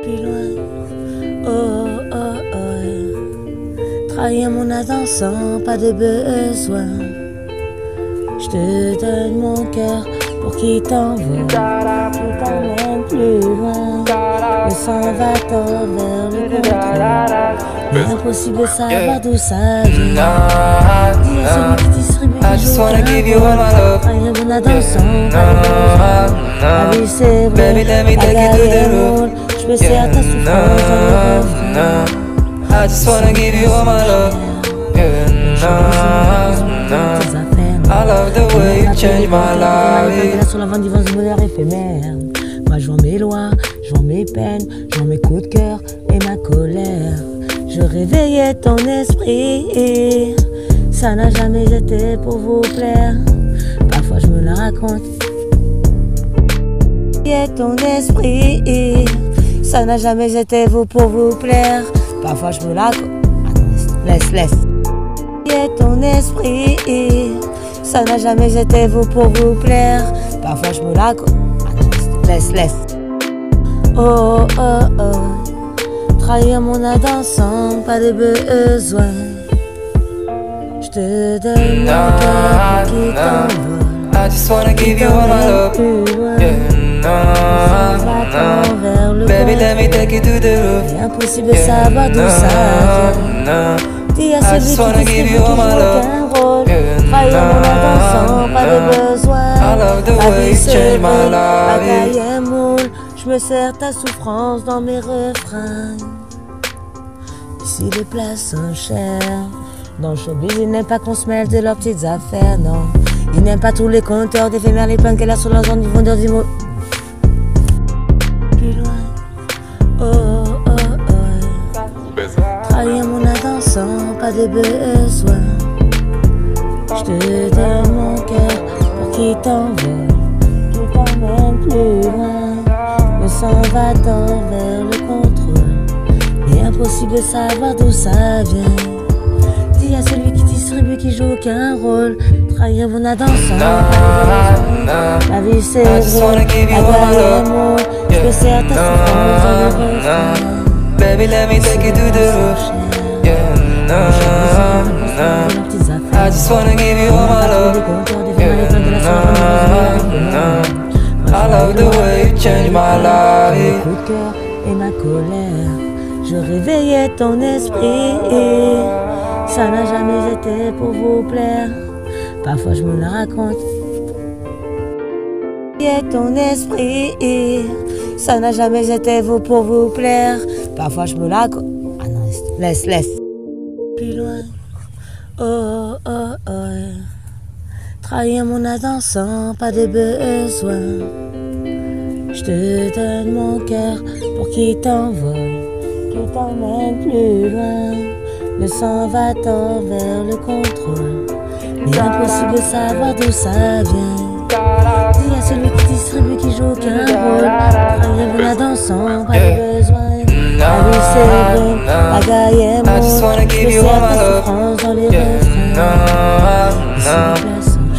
plus loin. Oh, oh, oh. Trahir mon âme sans pas de besoin. Je te donne mon cœur pour qu'il t'envole, qu'il t'emmène plus loin. Le sang va tord vers le contrôle. Mais impossible de savoir d'où ça vient. Dis à celui qui distribue I just wanna give you all my love. Trahir mon âme sans pas de besoin. La vie c'est vrai, Baby, let me take you to the roof. je me sers ta souffrance dans le refrain. I just wanna give you all my love. I love the way you change my life. Sur la vente du vent du bonheur éphémère. Moi je vends mes lois, je vends mes peines, je vends mes coups de cœur et ma colère. Je réveillais ton esprit, ça n'a jamais été pour vous plaire. Parfois je me la raconte. Réveillais ton esprit, ça n'a jamais été vous pour vous plaire. Parfois je me la raconte. Laisse. Ton esprit, ça n'a jamais été vous pour vous plaire. Parfois je me la laisse. Oh oh oh, trahir mon âme sans pas de besoin. Je te donne mon cœur pour qu'il t'envole. I just wanna give you all my love. Baby, let me take you to the roof. C'est impossible de savoir d'où ça vient. Dis à celui qui distribue qui joue aucun rôle. Trahir mon âme sans pas de besoin. La vie c'est vrai, bagaille et moule. Je me sers ta souffrance dans mes refrains. Ici les places sont chères. Dans le showbiz, ils n'aiment pas qu'on se mêle de leurs petites affaires, non. Ils n'aiment pas tous les compteurs d'éphémères, les punks et la sur leurs ondes, ils vont dire du mot. Plus loin. Oh oh oh. Trahir mon âme sans pas de besoin. Je te donne mon cœur pour qu'il t'envole, qu'il t'emmène plus loin. Le sang va tord vers le contrôle. Mais impossible de savoir d'où ça vient. Dis à celui qui distribue qui joue aucun rôle. Trahir mon âme sans pas de besoin. La vie c'est vrai, bagaille et moule. Je me sers ta souffrance dans le refrain. Baby, let me take you to the roof. I just wanna give you all my love. I love the way you change my life. Coup de cœur et ma colère. Je réveillais ton esprit, ça n'a jamais été pour vous plaire. Parfois je me la raconte. Réveillais ton esprit, ça n'a jamais été vous pour vous plaire. Parfois je me la raconte. Ah non, laisse. Plus loin. Oh oh oh. Trahir mon âme sans pas de besoin. Je te donne mon cœur pour qu'il t'envole, qu'il t'emmène plus loin. Le sang va tord vers le contrôle. Mais impossible de savoir d'où ça vient. Dis à celui qui distribue qui joue aucun rôle. Trahir mon âme sans pas de besoin. La vie c'est vrai, bagaille et moule. Je me sers ta souffrance dans les refrains.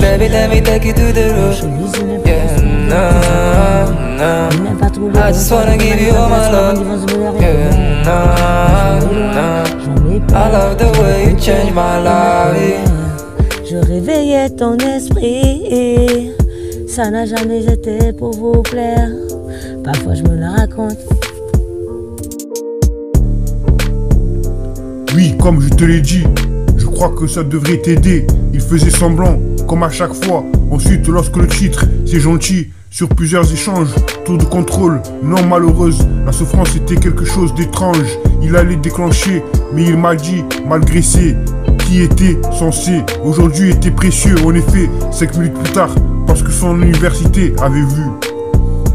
Baby, let me take you to the roof. I just wanna give you all my love. I love the way you change my life. Je réveillais ton esprit, ça n'a jamais été pour vous plaire. Parfois je me la raconte. Oui, comme je te l'ai dit, je crois que ça devrait t'aider. Il faisait semblant, comme à chaque fois. Ensuite, lorsque le titre, c'est gentil, sur plusieurs échanges, tour de contrôle, non malheureuse, la souffrance était quelque chose d'étrange. Il allait déclencher, mais il m'a dit, malgré c'est qui était censé, aujourd'hui était précieux. En effet, 5 minutes plus tard, parce que son université avait vu.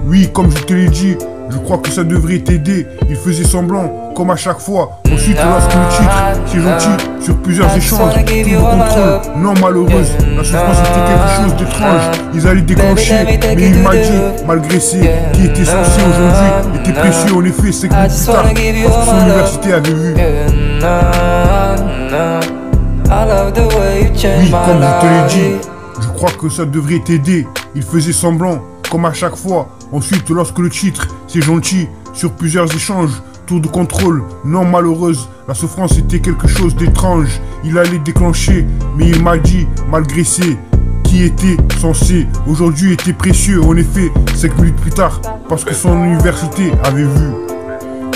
Oui, comme je te l'ai dit, je crois que ça devrait t'aider. Il faisait semblant, comme à chaque fois. Ensuite, lorsque le titre, c'est gentil, sur plusieurs échanges, tout le contrôle, non malheureuse, la souffrance était quelque chose d'étrange. Ils allaient déclencher, mais il m'a dit, malgré c'est qui était censé aujourd'hui, était précieux. En effet, 5 minutes plus tard, parce que son université avait vu. Oui, comme je te l'ai dit, je crois que ça devrait t'aider. Il faisait semblant, comme à chaque fois. Ensuite, lorsque le titre, c'est gentil, sur plusieurs échanges. Tour de contrôle, non malheureuse, la souffrance était quelque chose d'étrange. Il allait déclencher, mais il m'a dit, malgré ses qui était censé, aujourd'hui était précieux. En effet, 5 minutes plus tard, parce que son université avait vu.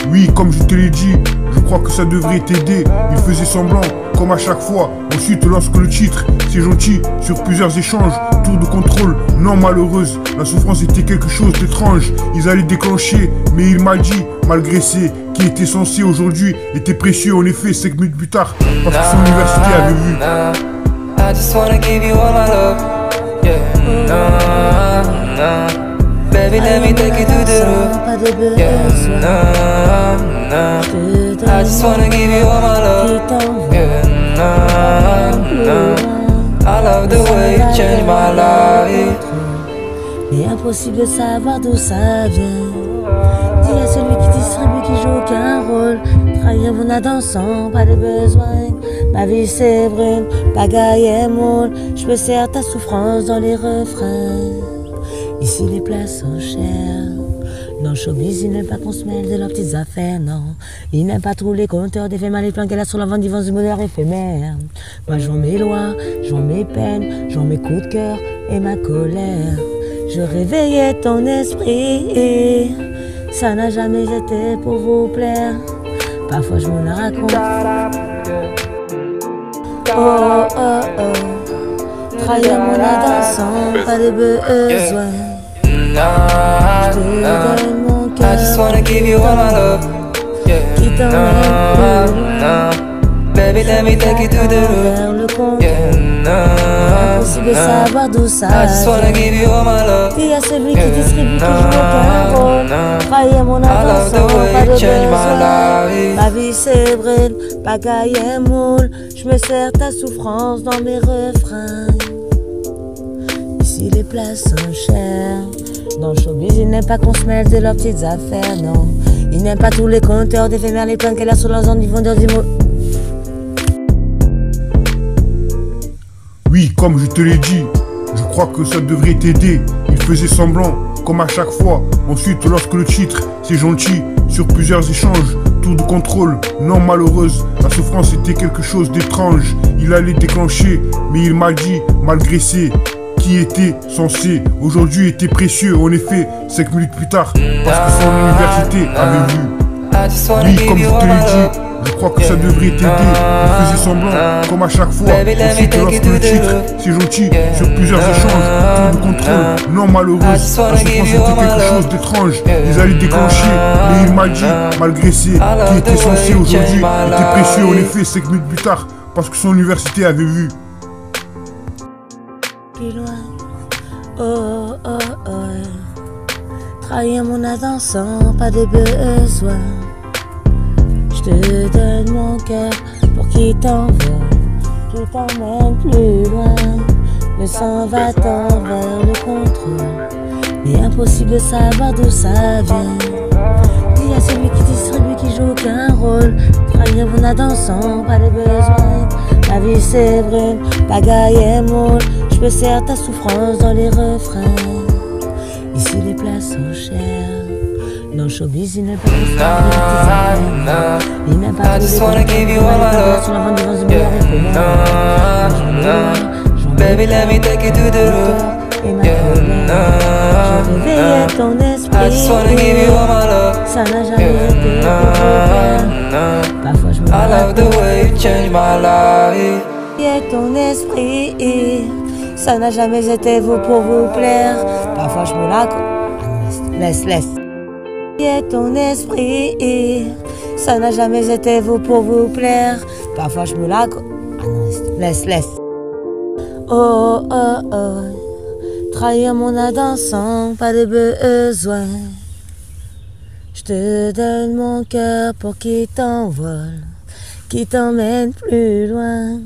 Oui, comme je te l'ai dit, je crois que ça devrait t'aider. Il faisait semblant, comme à chaque fois. Ensuite, lorsque le titre, c'est gentil, sur plusieurs échanges, tour de contrôle, non malheureuse, la souffrance était quelque chose d'étrange. Ils allaient déclencher, mais il m'a dit, malgré ses qui était censé aujourd'hui, était précieux. En effet, 5 minutes plus tard, parce que son université avait vu. I just wanna give you all my love, yeah, baby, let me take you to the roof, yeah, I just wanna give you all my love, yeah, I love the way you change my life. Mais impossible de savoir d'où ça vient. Dis à celui qui distribue, qui joue aucun rôle. Trahir mon âme dansant, pas de besoin. Ma vie c'est brune, pagaille et moule. Je me sers ta souffrance dans les refrains. Ici les places sont chères. Non, showbiz, il n'aime pas qu'on se mêle de leurs petites affaires, non. Il n'aime pas trop les compteurs des faits mal et plans qu'elle a sur la vente d'ivance du bonheur éphémère. Moi je vends mes lois, je vends mes peines, je vends mes coups de cœur et ma colère. Je réveillais ton esprit, ça n'a jamais été pour vous plaire. Parfois je me la raconte. Oh oh oh, trahir mon âme dansant, pas de besoin. Je te donne mon cœur, I just wanna give you all my love, qui t'emmène plus loin. Baby, let me take you to the Vers roof, le compte, yeah, impossible de savoir d'où ça I just wanna vient. give you all my love. Dis à celui qui distribue, qui joue aucun rôle. Trahir mon âme I love the dansant, way pas you de change my besoin. life. Ma vie c'est brûle, pagaille et moule. Je me sers ta souffrance dans mes refrains. Ici les places sont chères. Dans le showbiz, il n'aime pas qu'on se mêle de leurs petites affaires, non. Il n'aime pas tous les compteurs d'éphémères, les plans qu'elle a sur leurs ondes, ils vont dire des mots. Oui, comme je te l'ai dit, je crois que ça devrait t'aider. Il faisait semblant, comme à chaque fois. Ensuite, lorsque le titre, c'est gentil, sur plusieurs échanges, tour de contrôle, non malheureuse, la souffrance était quelque chose d'étrange. Il allait déclencher, mais il m'a dit, malgré ses qui était censé, aujourd'hui était précieux. En effet, 5 minutes plus tard, parce que son université avait vu. I just wanna Oui, give comme you je all te l'ai my love. dit, je crois que ça devrait t'aider. Il faisait semblant, comme à chaque fois. Ensuite, lorsque le titre, c'est gentil, sur plusieurs échanges, tour de contrôle, non malheureuse, la souffrance était quelque chose d'étrange. Ils allaient déclencher, mais il m'a dit, malgré ses qui était censé aujourd'hui, était précieux. En effet, 5 minutes plus tard, parce que son université avait vu. Plus loin, oh oh oh, trahir mon âme dansant, pas de besoin. Je te donne mon cœur pour qu'il t'envole, qu'il t'emmène plus loin. Le sang va tendre vers le contrôle, mais impossible de savoir d'où ça vient. Dis à celui qui distribue, qui joue aucun rôle. Trahir mon âme dansant, pas de besoin. Ma vie c'est brune, pagaille et moule. Je me sers ta souffrance dans les refrains. Ici les places sont chères. Dans le showbiz, il n'aime pas qu'on se mêle de leurs petites affaires. Il n'aime pas tous les compteurs sur la vente d'ivance du bonheur éphémère. Baby, let me take you to the roof, Et ma colère, je réveillais ton I just wanna give you esprit. all my love, Ça n'a jamais été pour vous plaire. Parfois je me I love the way you change my life. réveillais ton esprit. Ça n'a jamais été vous pour vous plaire. Parfois je me la... Ah non, laisse. Réveillais ton esprit. Ça n'a jamais été vous pour vous plaire. Parfois je me la... Ah non, laisse. Oh oh oh, trahir mon âme dansant, pas de besoin. Je te donne mon cœur pour qu'il t'envole, qu'il t'emmène plus loin.